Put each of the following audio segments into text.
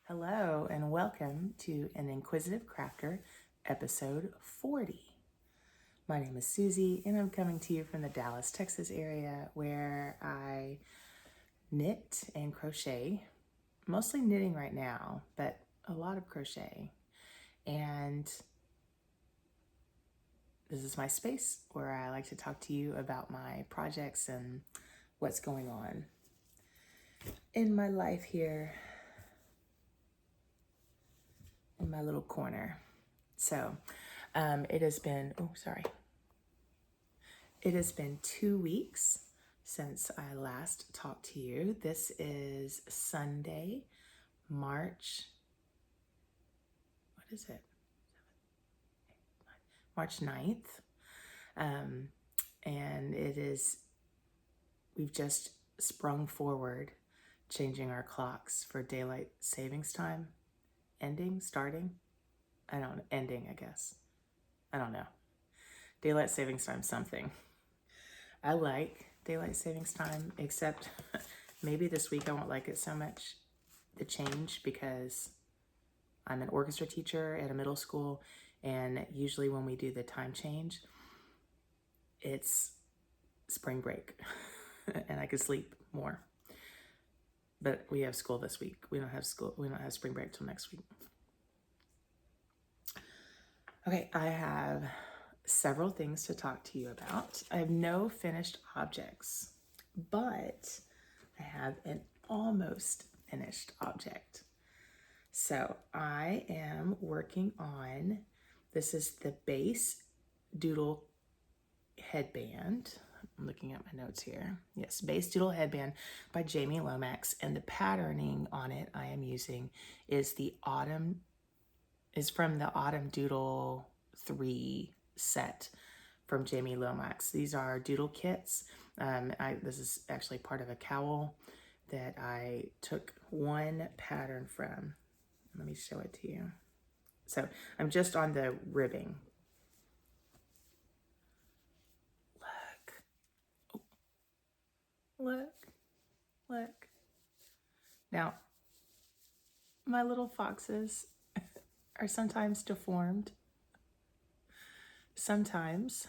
Hello and welcome to an Inquisitive Crafter episode 40. My name is Susie and I'm coming to you from the Dallas, Texas area where I knit and crochet, mostly knitting right now, but a lot of crochet. And this is my space where I like to talk to you about my projects and what's going on in my life here in my little corner. So it has been, It has been 2 weeks since I last talked to you. This is Sunday, March, what is it? March 9th. And we've just sprung forward, changing our clocks for daylight savings time. Starting? Ending, I guess. I don't know. Daylight savings time, something. I like daylight savings time, except maybe this week I won't like it so much, the change, because I'm an orchestra teacher at a middle school, and usually when we do the time change, it's spring break and I could sleep more. But we have school this week. We don't have spring break till next week. Okay, I have several things to talk to you about. I have no finished objects, but I have an almost finished object. So I am working on, this is the base doodle headband. I'm looking at my notes here. Yes, base doodle headband by Jamie Lomax, and the patterning on it I am using is from the Autumn Doodle 3 set from Jamie Lomax. These are doodle kits. This is actually part of a cowl that I took one pattern from. Let me show it to you. So I'm just on the ribbing. Look. Now, my little foxes are sometimes deformed. Sometimes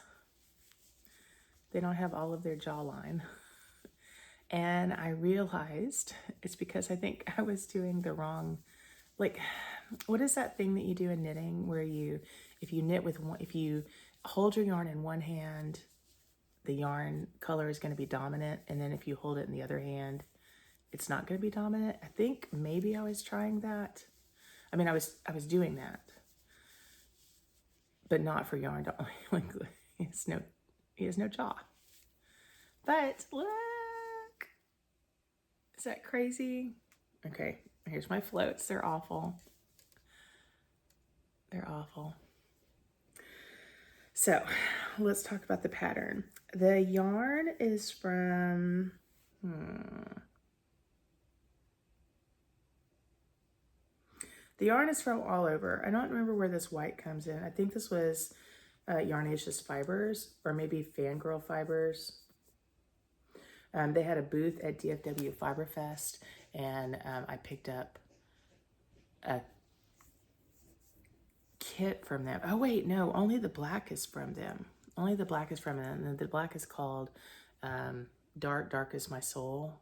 they don't have all of their jawline. And I realized it's because I think I was doing the wrong, what is that thing that you do in knitting where if you hold your yarn in one hand, the yarn color is going to be dominant, and then if you hold it in the other hand, it's not going to be dominant. I think maybe I was trying that. I mean, I was doing that, but not for yarn. He has no jaw. But look, is that crazy? Okay, here's my floats. They're awful. So let's talk about the pattern. The yarn is from, the yarn is from all over. I don't remember where this white comes in. I think this was Yarnaceous Fibers, or maybe Fangirl Fibers. They had a booth at DFW Fiberfest, and I picked up a kit from them. Oh wait, no, only the black is from them. And the black is called Dark as My Soul.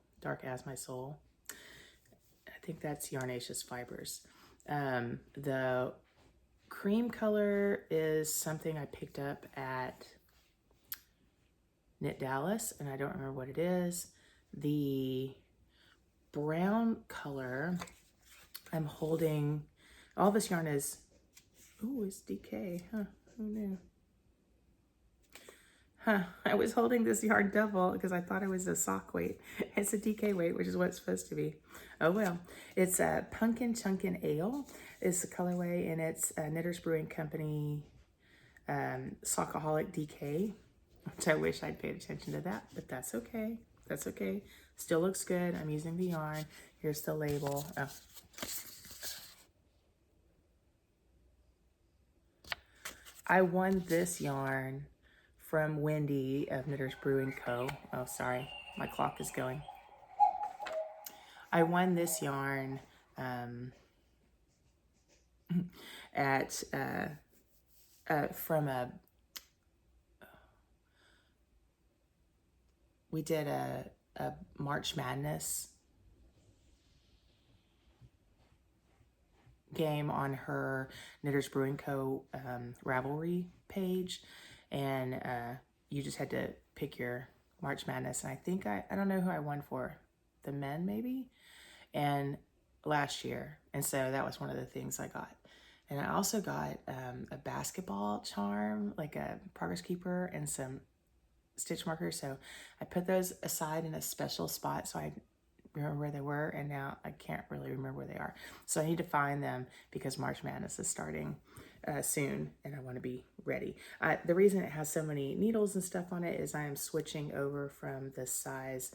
I think that's Yarnaceous Fibers. The cream color is something I picked up at Knit Dallas, and I don't remember what it is. The brown color, I'm holding, all this yarn is, it's DK, huh? Who knew? I was holding this yarn double because I thought it was a sock weight. It's a DK weight, which is what it's supposed to be. Oh well. It's a Pumpkin Chunkin' Ale is the colorway, and it's a Knitters Brewing Company Sockaholic DK, which I wish I'd paid attention to that, but that's okay. That's okay. Still looks good. I'm using the yarn. Here's the label. Oh. I won this yarn from Wendy of Knitters Brewing Co. Oh, sorry, my clock is going. I won this yarn at from a we did a March Madness game on her Knitters Brewing Co. Ravelry page, and you just had to pick your March Madness. And I think I don't know who I won for, the men maybe, and last year. And so that was one of the things I got. And I also got a basketball charm, like a progress keeper, and some stitch markers. So I put those aside in a special spot so I remember where they were, and now I can't really remember where they are. So I need to find them because March Madness is starting soon, and I want to be ready. The reason it has so many needles and stuff on it is I am switching over from the size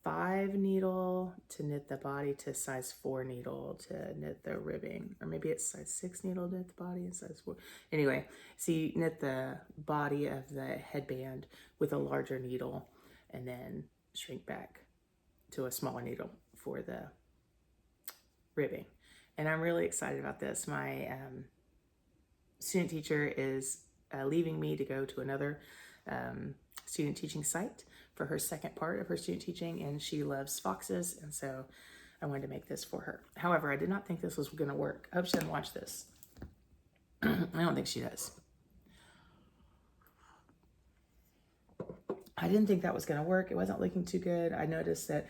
5 needle to knit the body to size 4 needle to knit the ribbing, or maybe it's size 6 needle to knit the body and size 4. Anyway, so you knit the body of the headband with a larger needle and then shrink back to a smaller needle for the ribbing. And I'm really excited about this. My student teacher is leaving me to go to another student teaching site for her second part of her student teaching, and she loves foxes, and so I wanted to make this for her. However, I did not think this was going to work. I hope she doesn't watch this. I don't think she does. I didn't think that was going to work. It wasn't looking too good. I noticed that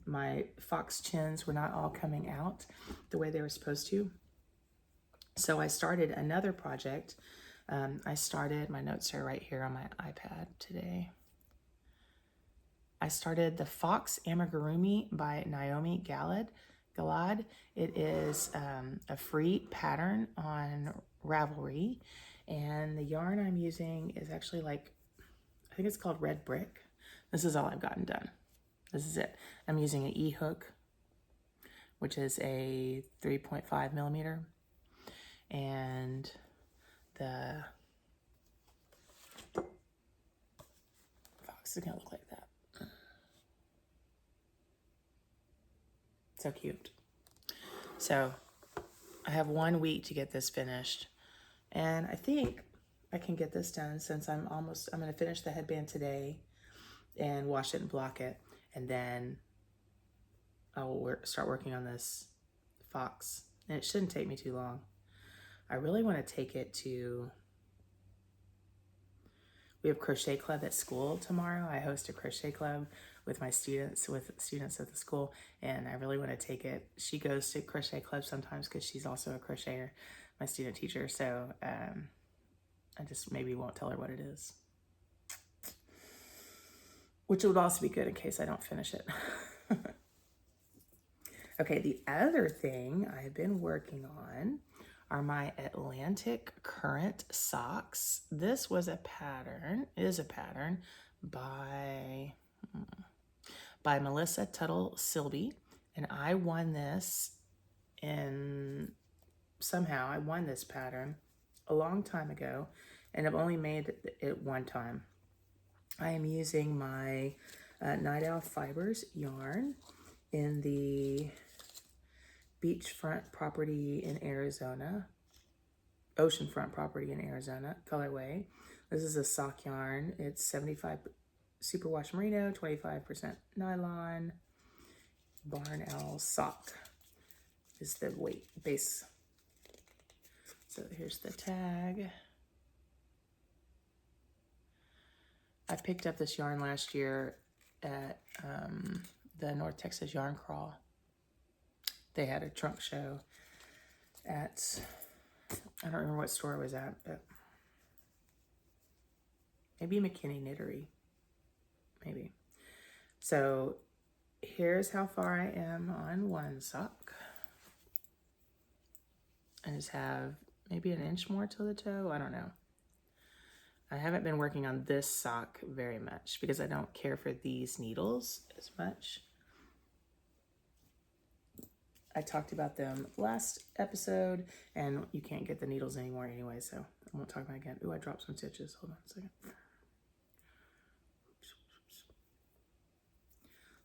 my fox chins were not all coming out the way they were supposed to. So I started another project. My notes are right here on my iPad today. I started the Fox Amigurumi by Naomi Galad. It is a free pattern on Ravelry, and the yarn I'm using is actually I think it's called Red Brick. This is all I've gotten done. This is it. I'm using an E-hook, which is a 3.5 millimeter, and the fox is gonna look like that. So cute. So I have 1 week to get this finished, and I think I can get this done since I'm going to finish the headband today and wash it and block it, and then I will start working on this fox, and it shouldn't take me too long. I really want to take it to, we have crochet club at school tomorrow. I host a crochet club with students at the school, and I really want to take it. She goes to crochet club sometimes because she's also a crocheter, my student teacher. So I just maybe won't tell her what it is, which would also be good in case I don't finish it. Okay, the other thing I've been working on are my Atlantic Current socks. This is a pattern by Melissa Tuttle Silby, and I won this somehow I won this pattern a long time ago, and I've only made it one time. I am using my Night Owl Fibers yarn in the Beachfront Property in Arizona, Oceanfront Property in Arizona colorway. This is a sock yarn. It's 75 superwash merino, 25% nylon. Barn Owl sock is the weight base. So here's the tag. I picked up this yarn last year at the North Texas Yarn Crawl. They had a trunk show at, I don't remember what store it was at, but maybe McKinney Knittery, maybe. So here's how far I am on one sock. I just have maybe an inch more to the toe, I don't know. I haven't been working on this sock very much because I don't care for these needles as much. I talked about them last episode, and you can't get the needles anymore anyway, so I won't talk about it again. Ooh, I dropped some stitches. Hold on a second.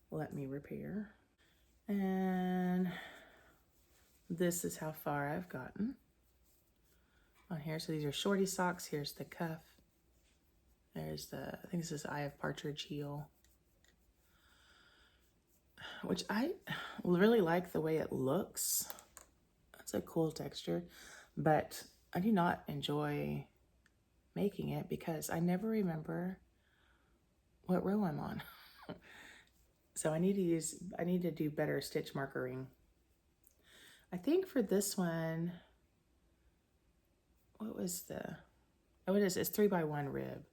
Let me repair. And this is how far I've gotten on here. So these are shorty socks. Here's the cuff. There's the, I think this is Eye of Partridge heel, which I really like the way it looks. It's a cool texture, but I do not enjoy making it because I never remember what row I'm on. So I need to do better stitch markering. I think for this one, what was the, oh, it's 3x1 rib.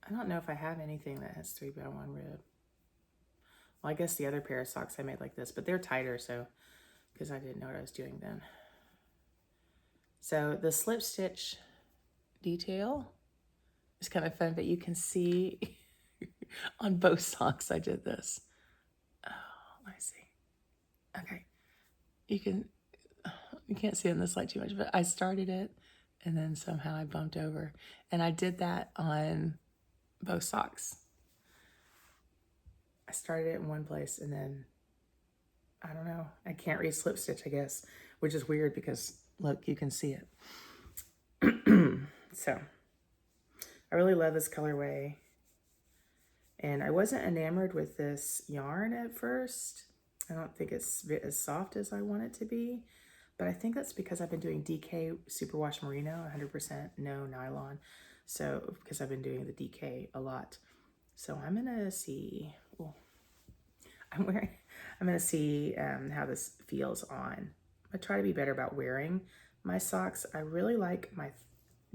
I don't know if I have anything that has 3x1 rib. Well, I guess the other pair of socks I made like this, but they're tighter, so, because I didn't know what I was doing then. So the slip stitch detail is kind of fun, but you can see on both socks I did this. Oh, let me see. Okay, you can't see it in this light too much, but I started it and then somehow I bumped over, and I did that on both socks. I started it in one place and then, I don't know, I can't read slip stitch, I guess, which is weird because look, you can see it. So I really love this colorway, and I wasn't enamored with this yarn at first. I don't think it's as soft as I want it to be, but I think that's because I've been doing DK Superwash Merino, 100% no nylon. So because I've been doing the DK a lot. So I'm gonna see, well, I'm gonna see how this feels on. I try to be better about wearing my socks. I really like my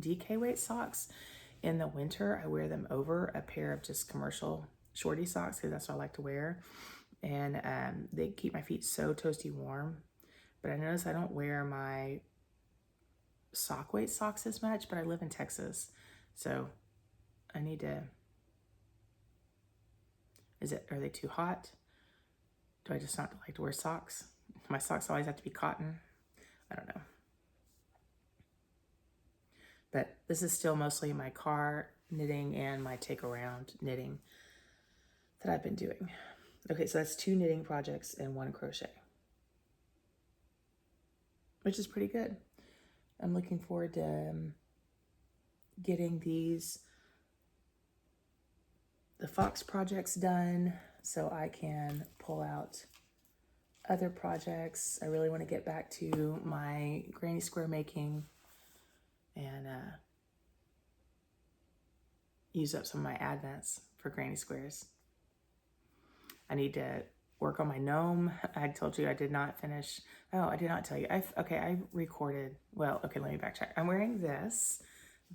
DK weight socks. In the winter, I wear them over a pair of just commercial shorty socks because that's what I like to wear. And they keep my feet so toasty warm. But I notice I don't wear my sock weight socks as much, but I live in Texas. So I need to, are they too hot? Do I just not like to wear socks? My socks always have to be cotton. I don't know. But this is still mostly my car knitting and my take around knitting that I've been doing. Okay, so that's 2 knitting projects and 1 crochet, which is pretty good. I'm looking forward to getting the Fox projects done so I can pull out other projects. I really want to get back to my granny square making and use up some of my advents for granny squares. I need to work on my gnome. I told you I did not finish. Oh, I did not tell you. I recorded. Well, okay, let me backtrack. I'm wearing this.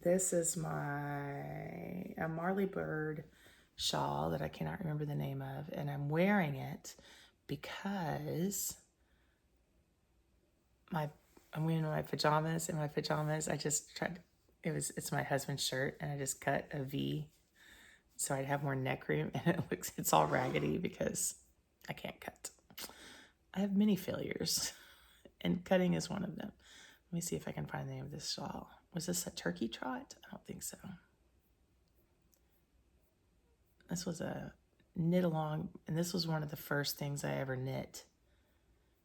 This is a Marley Bird shawl that I cannot remember the name of, and I'm wearing it because I'm wearing my pajamas. In my pajamas, I just tried. It's my husband's shirt, and I just cut a V so I'd have more neck room, and it's all raggedy because I can't cut. I have many failures, and cutting is one of them. Let me see if I can find the name of this shawl. Was this a turkey trot? I don't think so. This was a knit along, and this was one of the first things I ever knit.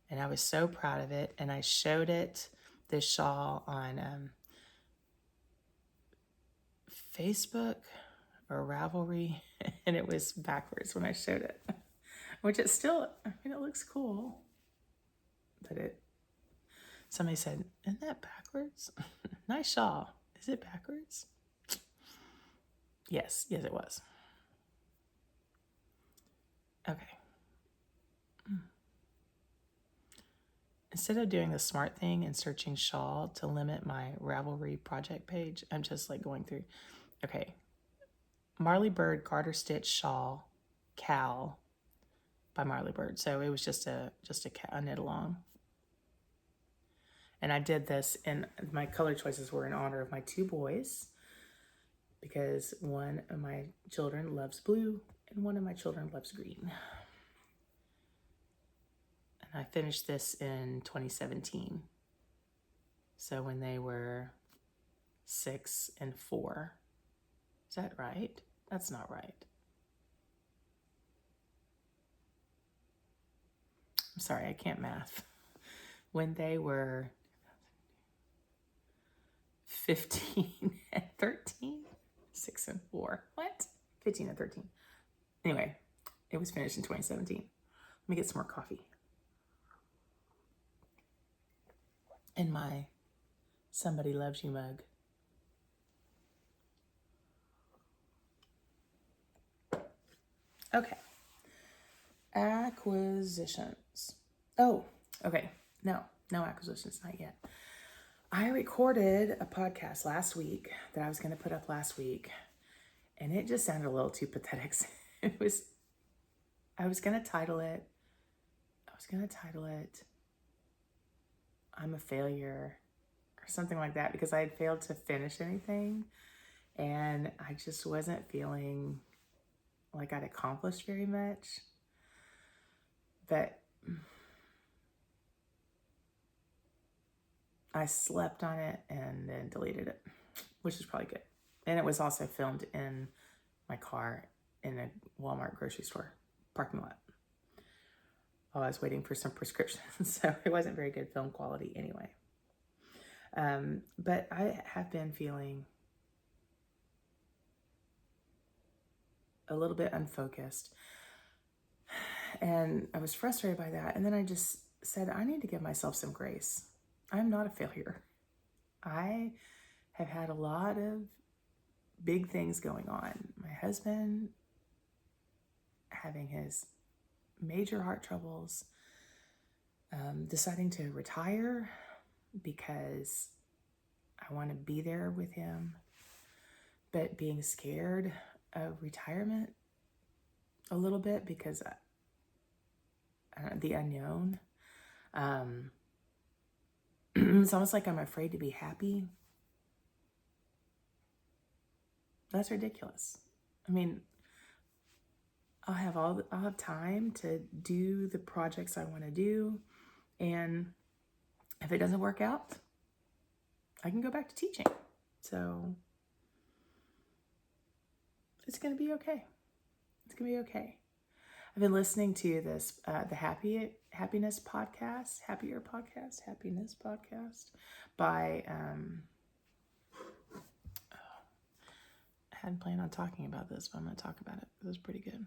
And I was so proud of it, and I showed this shawl on Facebook or Ravelry, and it was backwards when I showed it, which it still, I mean, it looks cool, but somebody said, isn't that backwards? Nice shawl. Is it backwards? Yes, it was. Okay. Instead of doing the smart thing and searching shawl to limit my Ravelry project page, I'm just like going through. Okay. Marley Bird Garter Stitch Shawl Cowl by Marley Bird. So it was just a knit along. And I did this, and my color choices were in honor of my 2 boys, because one of my children loves blue and one of my children loves green. And I finished this in 2017. So when they were 6 and 4. Is that right? That's not right. sorry, I can't math. When they were 15 and 13, 6 and 4. What? 15 and 13. Anyway, it was finished in 2017. Let me get some more coffee. In my Somebody Loves You mug. Okay. Acquisitions. Oh, okay. No acquisitions, not yet. I recorded a podcast last week that I was going to put up last week, and it just sounded a little too pathetic. I was going to title it, I'm a Failure, or something like that, because I had failed to finish anything, and I just wasn't feeling like I'd accomplished very much. But I slept on it and then deleted it, which is probably good. And it was also filmed in my car in a Walmart grocery store parking lot while I was waiting for some prescriptions. So it wasn't very good film quality anyway. But I have been feeling a little bit unfocused. And I was frustrated by that. And then I just said, I need to give myself some grace. I'm not a failure. I have had a lot of big things going on. My husband having his major heart troubles, deciding to retire because I want to be there with him, but being scared of retirement a little bit because the unknown. It's almost like I'm afraid to be happy. That's ridiculous. I mean, I'll have time to do the projects I want to do, and if it doesn't work out, I can go back to teaching. So it's going to be okay. It's going to be okay. I've been listening to this, the Happiness Podcast by, I hadn't planned on talking about this, but I'm going to talk about it. It was pretty good.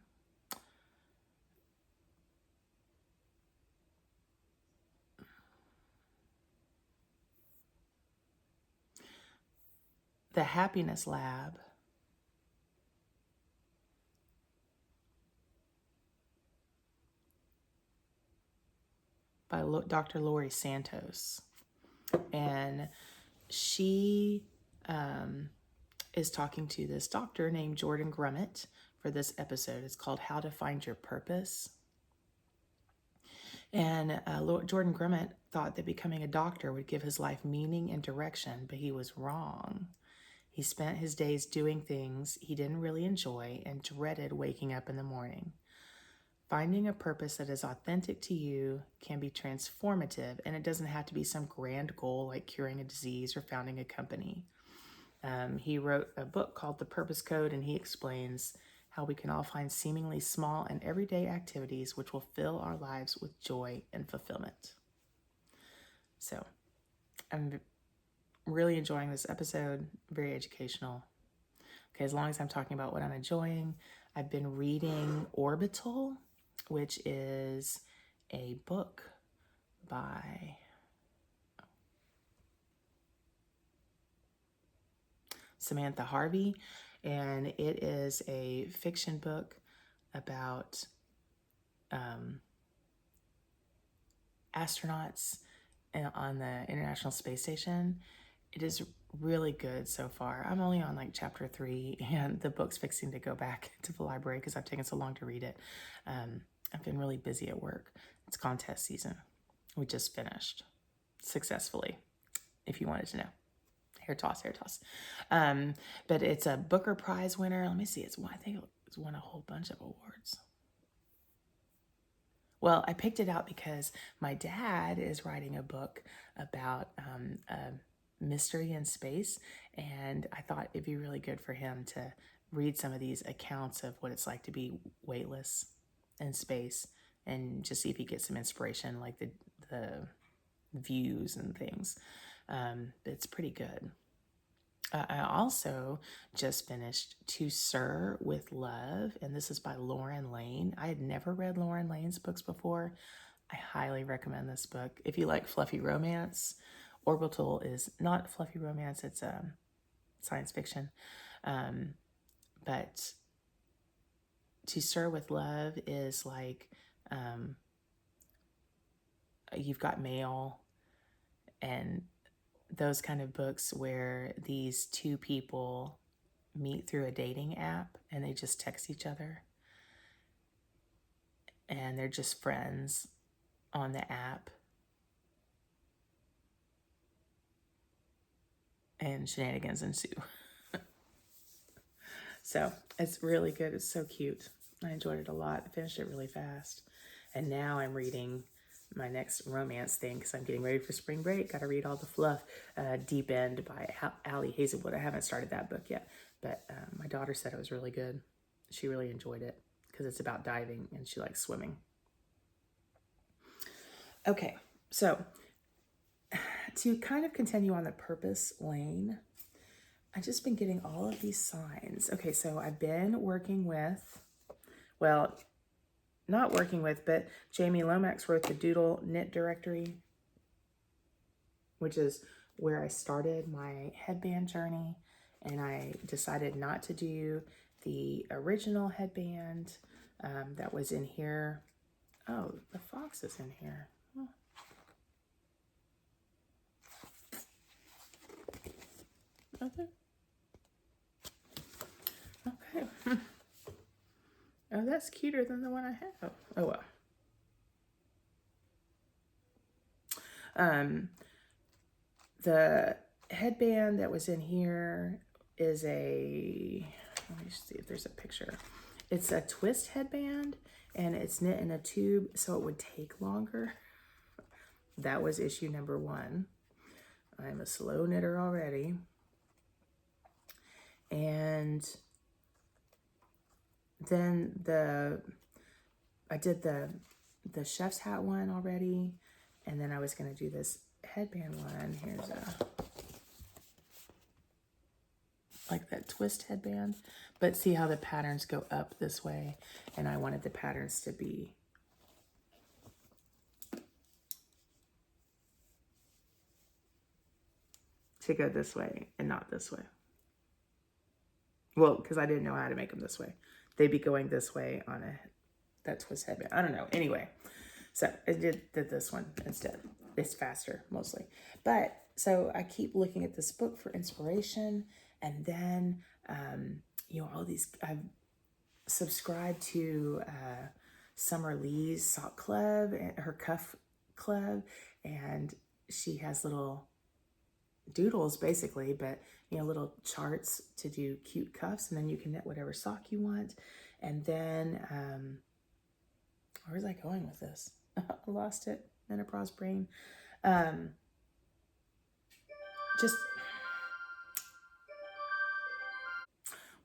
The Happiness Lab by Dr. Laurie Santos. And she is talking to this doctor named Jordan Grummett for this episode. It's called How to Find Your Purpose. And Jordan Grummett thought that becoming a doctor would give his life meaning and direction, but he was wrong. He spent his days doing things he didn't really enjoy and dreaded waking up in the morning. Finding a purpose that is authentic to you can be transformative, and it doesn't have to be some grand goal like curing a disease or founding a company. He wrote a book called The Purpose Code, and he explains how we can all find seemingly small and everyday activities which will fill our lives with joy and fulfillment. So I'm really enjoying this episode, very educational. Okay, as long as I'm talking about what I'm enjoying, I've been reading Orbital, which is a book by Samantha Harvey, and it is a fiction book about astronauts on the International Space Station. It is really good so far. I'm only on like chapter 3, and the book's fixing to go back to the library because I've taken so long to read it. I've been really busy at work. It's contest season. We just finished successfully, if you wanted to know. Hair toss. But it's a Booker Prize winner. Let me see. I think it's won a whole bunch of awards. Well, I picked it out because my dad is writing a book about mystery in space, and I thought it'd be really good for him to read some of these accounts of what it's like to be weightless in space and just see if you get some inspiration, like the views and things. It's pretty good. I also just finished To Sir with Love, and this is by Lauren Lane. I had never read Lauren Lane's books before. I highly recommend this book. If you like fluffy romance, Orbital is not fluffy romance, it's science fiction. But To Sir with Love is like You've Got Mail and those kind of books where these two people meet through a dating app and they just text each other and they're just friends on the app, and shenanigans ensue. So it's really good. It's so cute. I enjoyed it a lot. I finished it really fast. And now I'm reading my next romance thing because I'm getting ready for spring break. Got to read all the fluff. Deep End by Allie Hazelwood. I haven't started that book yet, but my daughter said it was really good. She really enjoyed it because it's about diving and she likes swimming. Okay, so to kind of continue on the purpose lane, I've just been getting all of these signs. Okay, so I've been working with, well, not working with, but Jamie Lomax wrote the Doodle Knit Directory, which is where I started my headband journey. And I decided not to do the original headband that was in here. Oh, the fox is in here. Oh. Okay. Okay. Oh, that's cuter than the one I have. Oh, well. The headband that was in here is a, let me see if there's a picture. It's a twist headband and it's knit in a tube, so it would take longer. That was issue number 1. I'm a slow knitter already. And then I did the chef's hat one already, and then I was going to do this headband one. Here's like that twist headband, but see how the patterns go up this way, and I wanted the patterns to be go this way and not this way. Well, because I didn't know how to make them this way. They'd be going this way on that twist headband. I don't know. Anyway, so I did this one instead. It's faster mostly. But so I keep looking at this book for inspiration, and then all these, I've subscribed to Summer Lee's sock club, her cuff club, and she has little doodles basically, but little charts to do cute cuffs, and then you can knit whatever sock you want. And then where was I going with this? I lost it. Menopause brain.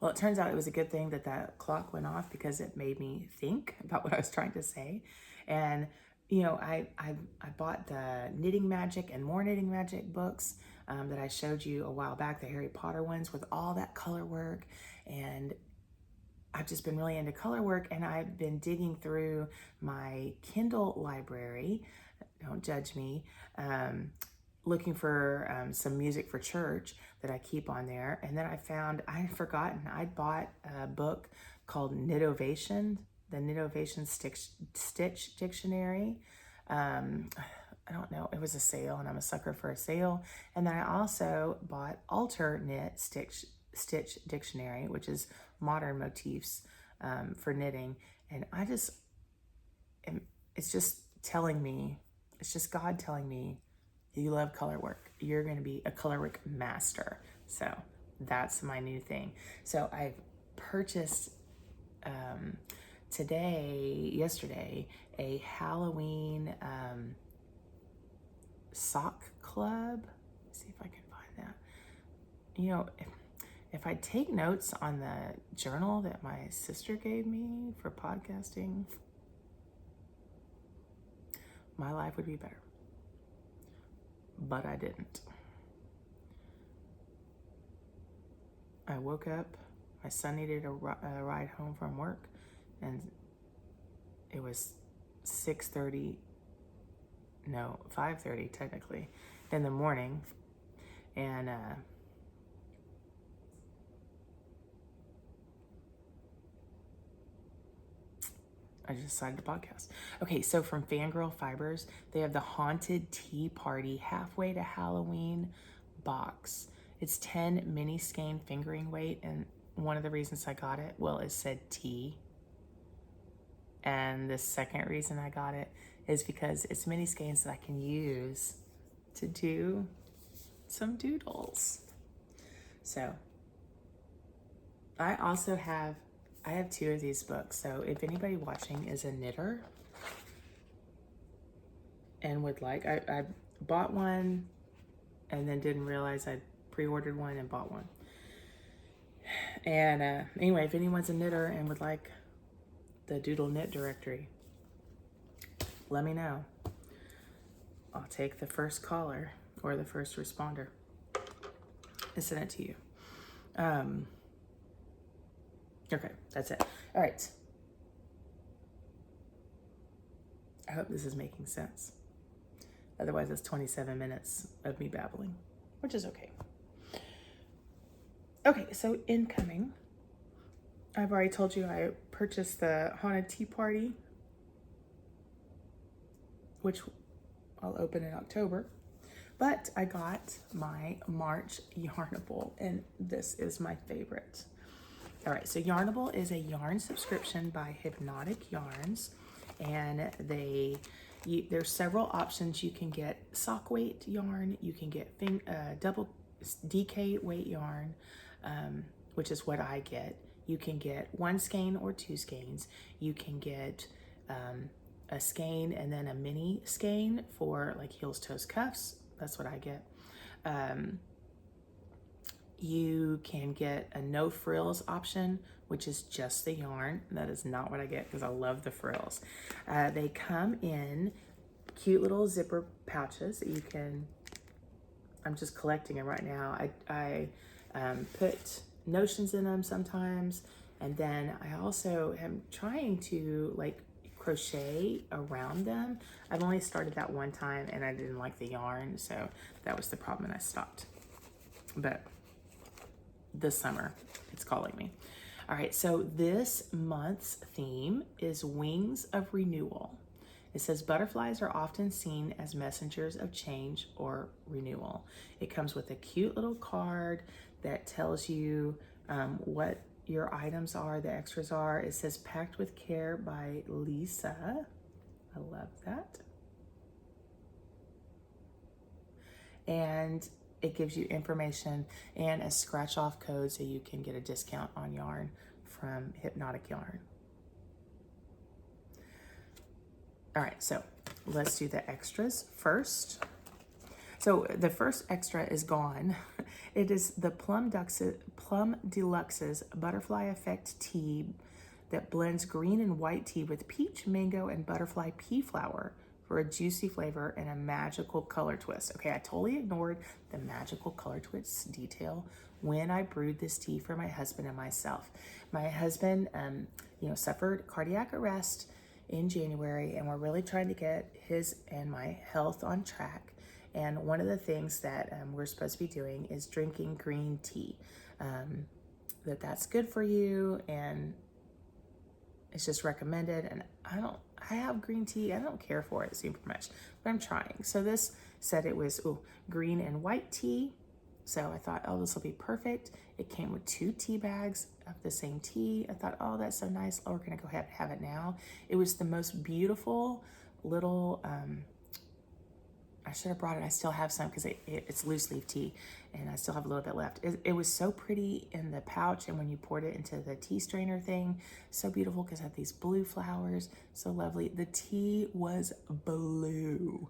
Well, it turns out it was a good thing that that clock went off because it made me think about what I was trying to say. And I bought the Knitting Magic and More Knitting Magic books that I showed you a while back, the Harry Potter ones with all that color work. And I've just been really into color work, and I've been digging through my Kindle library. Don't judge me. Looking for some music for church that I keep on there. And then I had forgotten, I'd bought a book called Knitovation, the Knitovation Stitch Dictionary. I don't know, it was a sale, and I'm a sucker for a sale. And then I also bought Alternate Stitch Dictionary, which is modern motifs for knitting. And it's just telling me, it's just God telling me, you love color work, you're going to be a color work master. So that's my new thing. So I've purchased yesterday, a Halloween sock club. Let's see if I can find that. If I take notes on the journal that my sister gave me for podcasting, my life would be better. But I didn't. I woke up, my son needed a ride home from work, and it was 5:30 technically, in the morning, and I just decided to podcast. Okay, so from Fangirl Fibers, they have the Haunted Tea Party Halfway to Halloween box. It's 10 mini skein fingering weight, and one of the reasons I got it, well, it said tea. And the second reason I got it is because it's mini skeins that I can use to do some doodles. So I have 2 of these books. So if anybody watching is a knitter and would like, I bought one and then didn't realize I pre-ordered one and bought one. And anyway, if anyone's a knitter and would like the Doodle Knit directory, let me know. I'll take the first caller or the first responder and send it to you. Okay, that's it. All right. I hope this is making sense. Otherwise, it's 27 minutes of me babbling, which is okay. Okay, so incoming. I've already told you I purchased the Haunted Tea Party, which I'll open in October. But I got my March Yarnable, and this is my favorite. All right, so Yarnable is a yarn subscription by Hypnotic Yarns, and there's several options. You can get sock weight yarn, you can get double DK weight yarn, which is what I get. You can get 1 skein or 2 skeins. You can get a skein and then a mini skein for like heels, toes, cuffs. That's what I get. You can get a no frills option, which is just the yarn. That is not what I get because I love the frills. They come in cute little zipper pouches that you can, I'm just collecting them right now. I put notions in them sometimes, and then I also am trying to like crochet around them. I've only started that one time and I didn't like the yarn, so that was the problem and I stopped. But this summer it's calling me. All right, so this month's theme is Wings of Renewal. It says butterflies are often seen as messengers of change or renewal. It comes with a cute little card that tells you what your items are, the extras are. It says Packed with Care by Lisa. I love that. And it gives you information and a scratch off code so you can get a discount on yarn from Hypnotic Yarn. All right, so let's do the extras first. So the first extra is gone. It is the Plum Deluxe's Butterfly Effect Tea that blends green and white tea with peach, mango, and butterfly pea flower for a juicy flavor and a magical color twist. Okay, I totally ignored the magical color twist detail when I brewed this tea for my husband and myself. My husband, suffered cardiac arrest in January, and we're really trying to get his and my health on track. And one of the things that we're supposed to be doing is drinking green tea. That's good for you, and it's just recommended. And I have green tea. I don't care for it super much, but I'm trying. So this said it was green and white tea. So I thought, this will be perfect. It came with 2 tea bags of the same tea. I thought, that's so nice. We're gonna go ahead and have it now. It was the most beautiful little, I should have brought it. I still have some because it's loose leaf tea and I still have a little bit left. It was so pretty in the pouch, and when you poured it into the tea strainer thing, so beautiful because it had these blue flowers, so lovely. The tea was blue,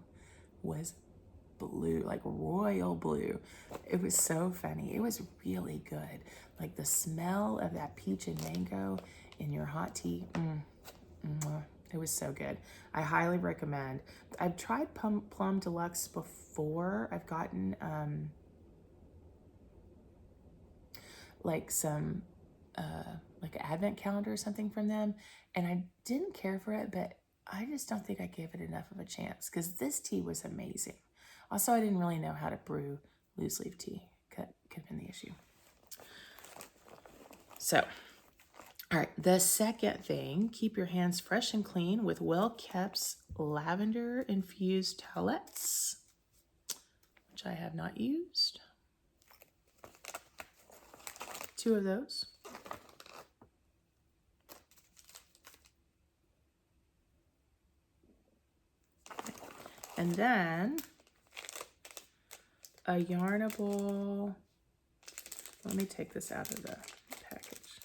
like royal blue. It was so funny. It was really good. Like the smell of that peach and mango in your hot tea. It was so good. I highly recommend. I've tried Plum Deluxe before. I've gotten like some like an advent calendar or something from them, and I didn't care for it, but I just don't think I gave it enough of a chance because this tea was amazing. Also, I didn't really know how to brew loose leaf tea. Could have been the issue. So, all right, the second thing, keep your hands fresh and clean with well-kept lavender-infused towelettes, which I have not used. 2 of those. And then a Yarnable. Let me take this out of the package.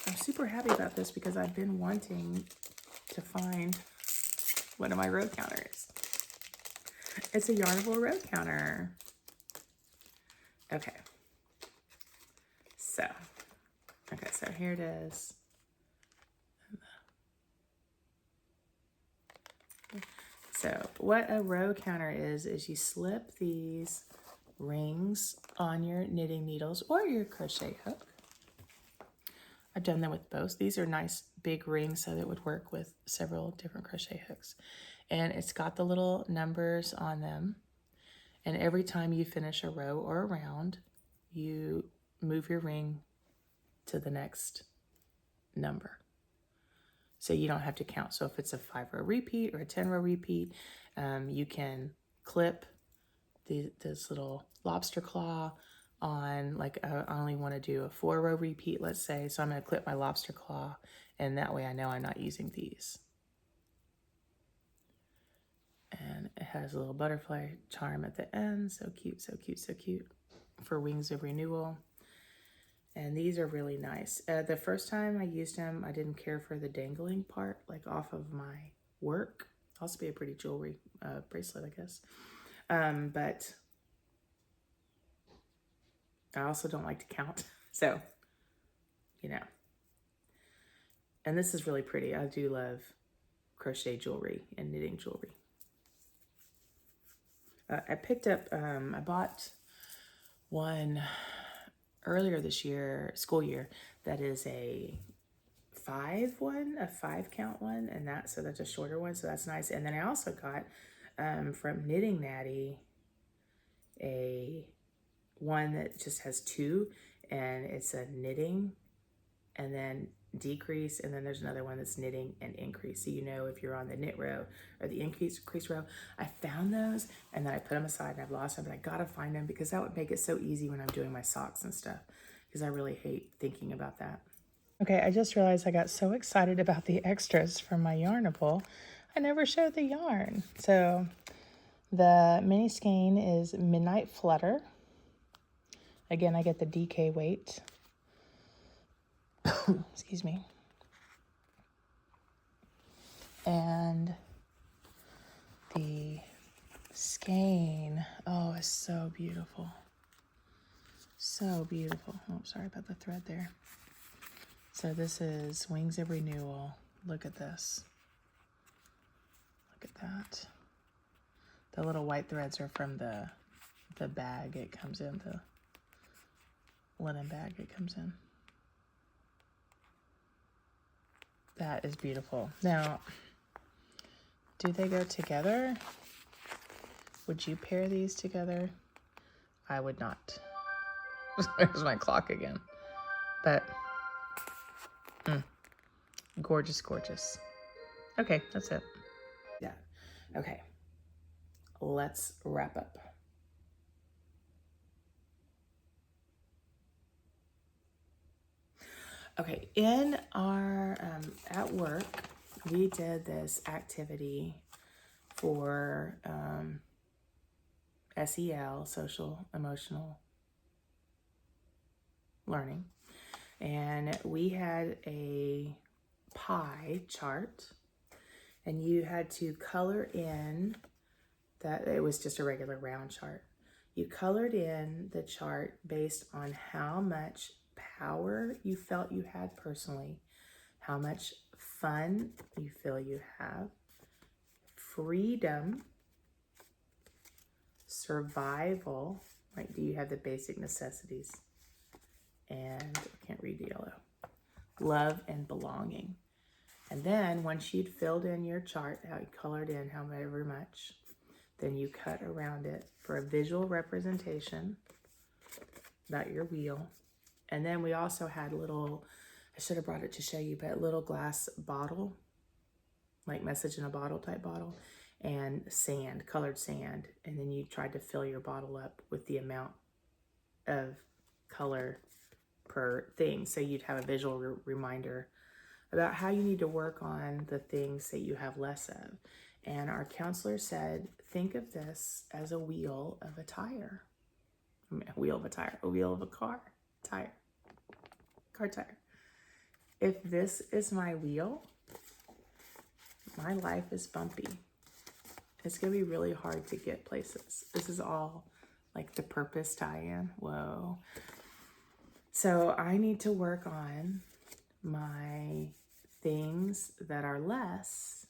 I'm super happy about this because I've been wanting to find one of my row counters. It's a Yarnable row counter. Okay. So here it is. So what a row counter is you slip these rings on your knitting needles or your crochet hook. I've done them with both. These are nice big rings, so that it would work with several different crochet hooks. And it's got the little numbers on them. And every time you finish a row or a round, you move your ring to the next number. So you don't have to count. So if it's a 5-row repeat or a 10-row repeat, you can clip this little lobster claw on, like I only want to do a 4-row repeat, let's say. So I'm going to clip my lobster claw, and that way I know I'm not using these. And it has a little butterfly charm at the end. So cute, so cute, so cute for Wings of Renewal. And these are really nice. The first time I used them, I didn't care for the dangling part, like off of my work. Also be a pretty jewelry bracelet, I guess. But I also don't like to count. So, you know. And this is really pretty. I do love crochet jewelry and knitting jewelry. I picked up, I bought one earlier this year, school year, that is a 5 count one, and that's a shorter one, so that's nice. And then I also got from Knitting Natty a one that just has 2, and it's a knitting and then decrease, and then there's another one that's knitting and increase, so you know if you're on the knit row or the increase row. I found those and then I put them aside and I've lost them, but I gotta find them because that would make it so easy when I'm doing my socks and stuff, because I really hate thinking about that. Okay, I just realized I got so excited about the extras from my Yarnable, I never showed the yarn. So the mini skein is Midnight Flutter. Again, I get the DK weight. Excuse me. And the skein, oh, it's so beautiful. So beautiful. Oh, sorry about the thread there. So this is Wings of Renewal. Look at this. Look at that. The little white threads are from the bag it comes in, the linen bag it comes in. That is beautiful. Now, do they go together? Would you pair these together? I would not. There's my clock again. But, gorgeous, gorgeous. Okay, that's it. Yeah. Okay. Let's wrap up. Okay, in our, at work, we did this activity for SEL, social emotional learning. And we had a pie chart, and you had to color in that. It was just a regular round chart. You colored in the chart based on how much power you felt you had personally, how much fun you feel you have, freedom, survival, like do you have the basic necessities, and I can't read the yellow, love and belonging. And then once you'd filled in your chart, how you colored in however much, then you cut around it for a visual representation about your wheel. And then we also had little, I should have brought it to show you, but little glass bottle, like message in a bottle type bottle, and sand, colored sand. And then you tried to fill your bottle up with the amount of color per thing. So you'd have a visual reminder about how you need to work on the things that you have less of. And our counselor said, think of this as a wheel of a tire. A wheel of a tire, a wheel of a car tire. Car tire. If this is my wheel, my life is bumpy. It's going to be really hard to get places. This is all like the purpose tie-in. Whoa. So I need to work on my things that are less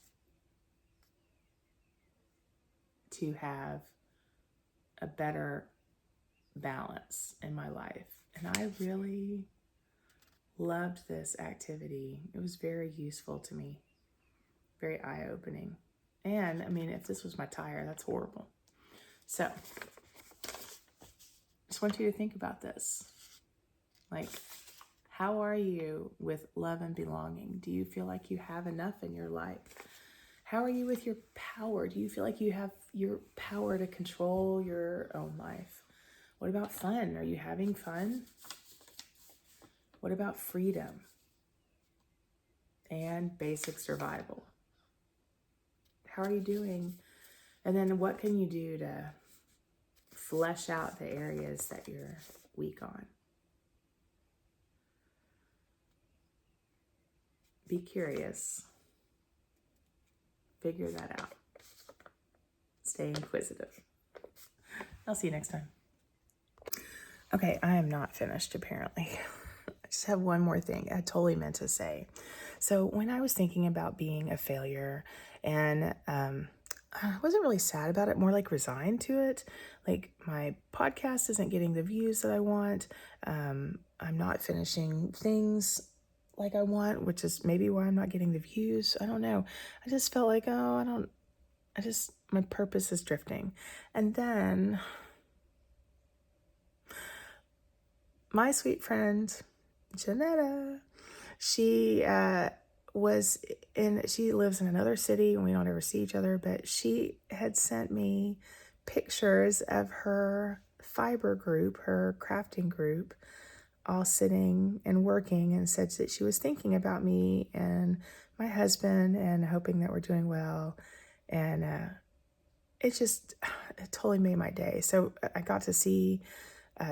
to have a better balance in my life. And I really loved this activity. It was very useful to me, very eye-opening. And I mean, if this was my tire, that's horrible. So just want you to think about this. Like, how are you with love and belonging? Do you feel like you have enough in your life? How are you with your power? Do you feel like you have your power to control your own life? What about fun? Are you having fun? What about freedom and basic survival? How are you doing? And then what can you do to flesh out the areas that you're weak on? Be curious. Figure that out. Stay inquisitive. I'll see you next time. Okay, I am not finished apparently. I just have one more thing I totally meant to say. So when I was thinking about being a failure, and I wasn't really sad about it, more like resigned to it. Like, my podcast isn't getting the views that I want. I'm not finishing things like I want, which is maybe why I'm not getting the views. I don't know. I just felt like, my purpose is drifting. And then my sweet friend, Janetta, she she lives in another city and we don't ever see each other, but she had sent me pictures of her fiber group, her crafting group, all sitting and working, and said that she was thinking about me and my husband and hoping that we're doing well. And it totally made my day. So I got to see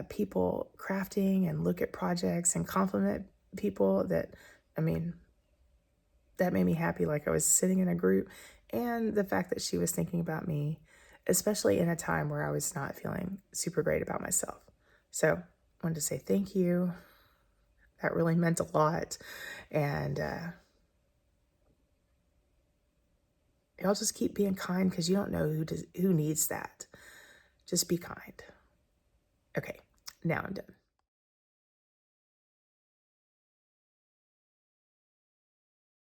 people crafting and look at projects and compliment people that made me happy, like I was sitting in a group. And the fact that she was thinking about me, especially in a time where I was not feeling super great about myself. So I wanted to say thank you. That really meant a lot. And y'all just keep being kind, because you don't know who needs that. Just be kind. Okay, now I'm done.